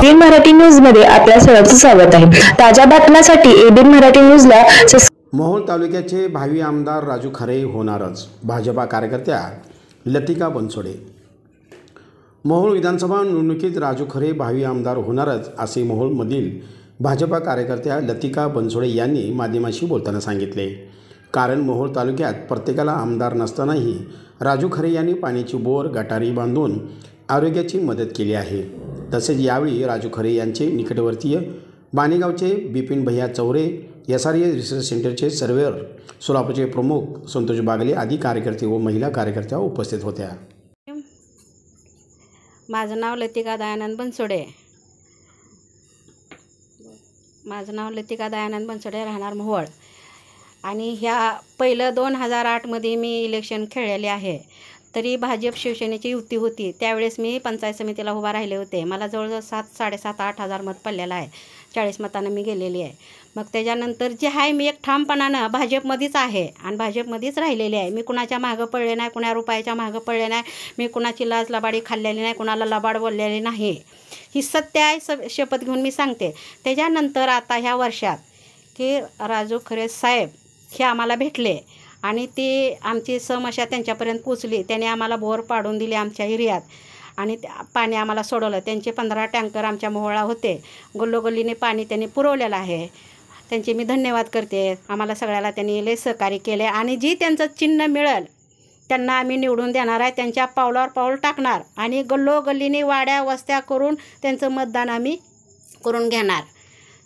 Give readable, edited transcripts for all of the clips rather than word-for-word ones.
ABN Marathi news मध्ये आपल्या सर्वांचं स्वागत आहे। ताज्या बातम्यांसाठी एबीएन मराठी न्यूजला मोहोळ तालुक्याचे भावी आमदार राजू खरे होणारच, भाजपा कार्यकर्त्या लतिका बनसोडे। मोहोळ विधानसभा निवडणुकीत राजू खरे भावी आमदार होणारच असे मोहोळमधील भाजपा कार्यकर्त्या लतिका बनसोडे यांनी माध्यमांशी बोलताना सांगितले। कारण मोहोळ तालुक्यात प्रत्येकाला आमदार नसतानाही राजू खरे यांनी पाण्याची बोर गटारी बांधून आरोग्याची मदत केली आहे। तसेच यावेळी राजू खरे यांचे निकटवर्तीय बाणेगावचे बिपिन भैया चौरे, SRA रिसर्च सेंटरचे सर्वेअर, सोलापूरचे प्रमुख संतोष बागले आदी कार्यकर्ते व महिला कार्यकर्त्या उपस्थित होत्या। माझं नाव लतिका दयानंद बनसोडे। राहणार मोहोळ। आणि ह्या पहिलं 2008 मध्ये मी इलेक्शन खेळलेले आहे। तरी भाजप शिवसेनेची युती होती, त्यावेळेस मी पंचायत समितीला उभा राहिले होते। मला जवळजवळ 7,500 8,000 मत पडलेलं आहे। 40 मतांना मी गेलेली आहे। मग त्याच्यानंतर जे आहे मी एक ठामपणानं भाजपमध्येच आहे आणि भाजपमध्येच राहिलेली आहे। मी कुणाच्या मागं पडले नाही, कुणा रुपयाच्या मागं पडले नाही, मी कुणाची लाज लबाडी खाल्लेली नाही, कुणाला लबाड बोललेली नाही। ही सत्य आहे, शपथ घेऊन मी सांगते। त्याच्यानंतर आता ह्या वर्षात की राजू खरे साहेब हे आम्हाला भेटले आणि ते आमची समस्या त्यांच्यापर्यंत पोचली। त्याने आम्हाला बोर पाडून दिले आमच्या एरियात आणि पाणी आम्हाला सोडवलं। त्यांचे 15 टँकर आमच्या मोहोळला होते। गल्लोगल्लीने पाणी त्यांनी पुरवलेलं आहे। त्यांचे मी धन्यवाद करते। आम्हाला सगळ्याला त्यांनी लय सहकार्य केले आणि जी त्यांचं चिन्ह मिळेल त्यांना आम्ही निवडून देणार आहे। त्यांच्या पावलावर पाऊल टाकणार आणि गल्लोगल्लीने वाड्या वस्त्या करून त्यांचं मतदान आम्ही करून घेणार।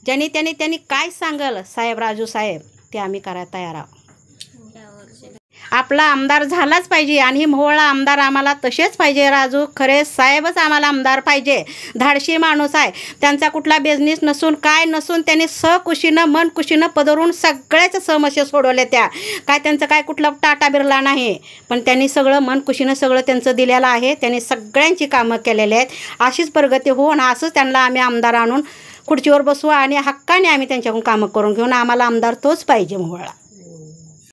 त्यांनी काय सांगेल साहेब, राजू साहेब, ते आम्ही करायला तयार आहोत। आपला आमदार झालाच पाहिजे आणि मोहोळला आमदार आम्हाला तसेच पाहिजे। राजू खरे साहेबच आम्हाला आमदार पाहिजे। धाडशी माणूस आहे, त्यांचा कुठला बिझनेस नसून काय नसून त्यांनी सहकुशीनं मनकुशीनं पदरून सगळ्याच समस्या सोडवल्या। काय त्यांचं काय कुठला टाटा बिरला नाही, पण त्यांनी सगळं मनकुशीनं सगळं त्यांचं दिलेलं आहे। त्यांनी सगळ्यांची कामं केलेली आहेत। अशीच प्रगती होऊन असंच त्यांना आम्ही आमदार आणून खुर्चीवर बसवू आणि हक्काने आम्ही त्यांच्याकडून कामं करून घेऊन आम्हाला आमदार तोच पाहिजे मोहोळला।